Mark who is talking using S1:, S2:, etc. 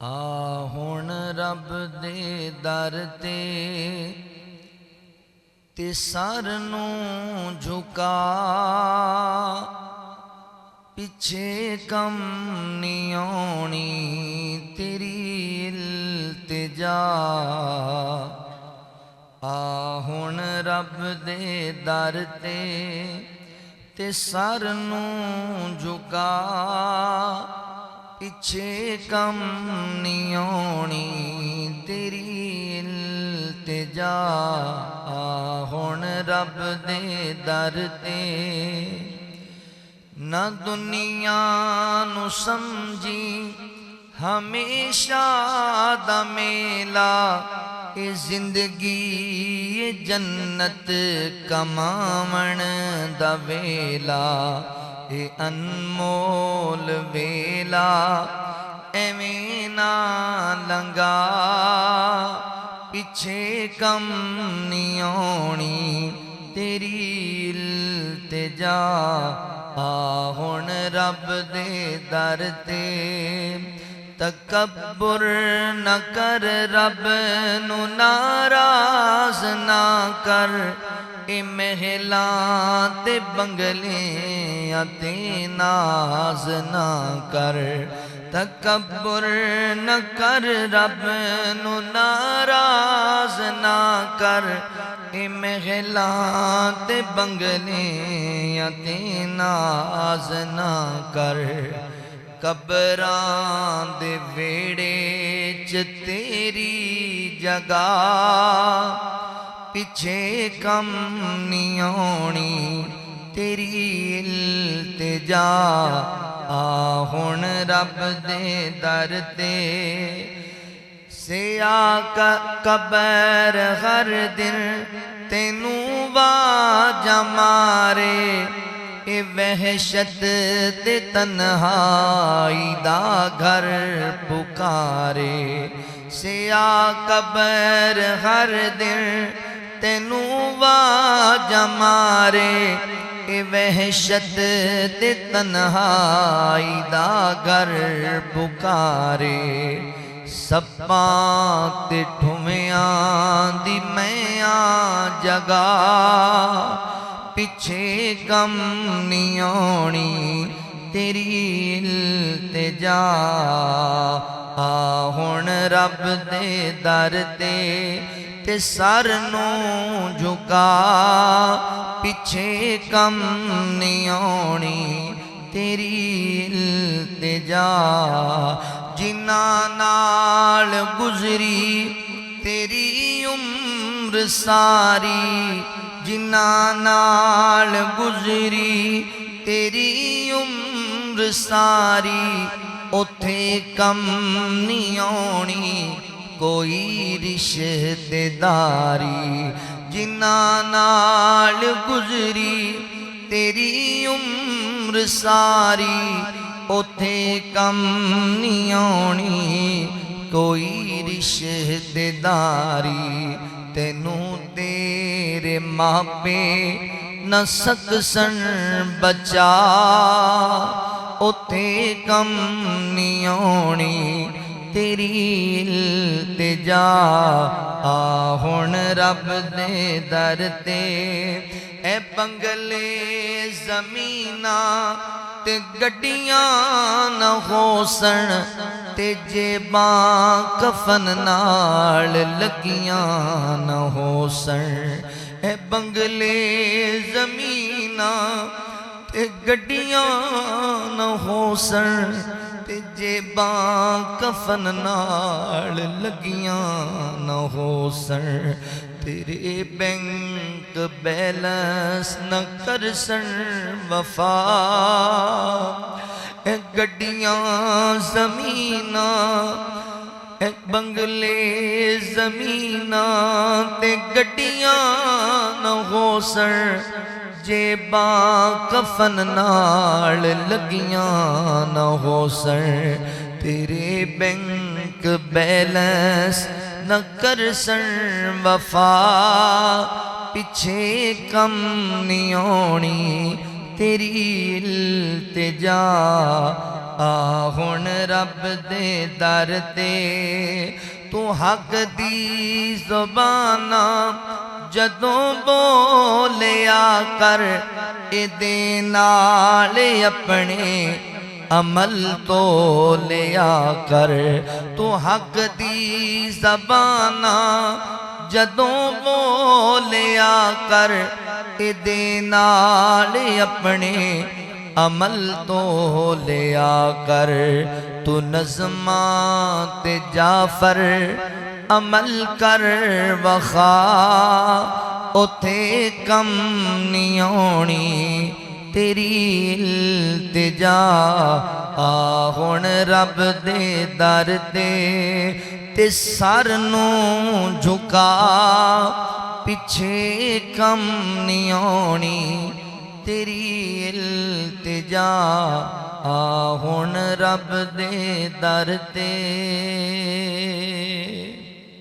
S1: आ हुण रब दे दर ते सर नूं झुका, पिछे कम नहीं आउणी तेरी इल्तिजा। आ हुण रब दे दर ते सर नूं झुका, पिछे कम नहीं आउणी तेरी इल्तिजा। आ हुण रब दे दर ते न दुनिया नू समझी हमेशा दा मेला, ए जिंदगी ए जन्नत कमावण दा वेला। ए अनमोल वेला एवें ना लंघा, पिछे कम नहीं आउणी तेरी इल्तिजा। आ हुण रब दे दर ते तकब्बुर न कर, रब नू नाराज ना कर। ए महलां ते बंगलियां ते नाज ना कर। तकब्बुर न कर, रब नू नाराज ना कर। ए महलां ते बंगलियां ते नाज ना कर। कबरां दे वेड़े च तेरी जगह, पिछे कम नहीं आउणी तेरी इल्तिजा। आ हुण रब दे दर ते सिया कबर हर दिन तेनू वाजा मारे। ए वहशत ते तन्हाई दा घर पुकारे। सिया कबर हर दिन तेनू वाजा मारे। ए वहशत ते तन्हाई दा घर पुकारे। सप्पां ते ठुमियां दी मैया जगा, पिछे कम नहीं आउणी तेरी इल्तिजा। आ हुण रब दे दर ते सर नूं झुका, पिछे कम नहीं आउणी तेरी इल्तिजा। जिन्हां नाल गुजरी तेरी उम्र सारी, जिन्हां नाल गुजरी तेरी उम्र सारी। उथे कम नहीं आउणी कोई रिश्तेदारी। जिन्हां नाल गुजरी तेरी उम्र सारी, उथे कम नहीं आउणी कोई रिश्तेदारी। तेनू तेरे मापे न सकसन बचा, उथे कम नहीं आउणी तेरी इल्तिजा। आ हुण रब दे दर ते ए बंगले जमीना ते गड्डियां न होसन, ते जेबां कफन नाल लगियां न होसन। ए बंगले जमीना ते गड्डियां न होसन, ते जेबां कफन नाल लगियां न होसन। तेरे बैंक बैलेंस न करसन वफा, ए गड्डियां जमीना ए बंगले जमीना ते गड्डियां न होसन। जेबां कफन नाल लगियां न होसन। तेरे बैंक बैलेंस न करसन वफा, पिछे कम नहीं आउणी तेरी इल्तिजा। आ हुण रब दे दर ते तू हक दी ज़ुबाना जदों बोलिया कर इदे नाल अपने अमल तो लिया कर। तू हक दी ज़बाना जदों बोलिया कर इदे नाल अपने अमल तो लिया कर। तू नज़्मा ते जाफर अमल कर वखा उथे कम नहीं आनी तेरी इल्तिजा। आ हुण रब दे दर ते सर नूं झुका पिछे कम नहीं आनी तेरी इल्तिजा। आ हुण रब दे दर ते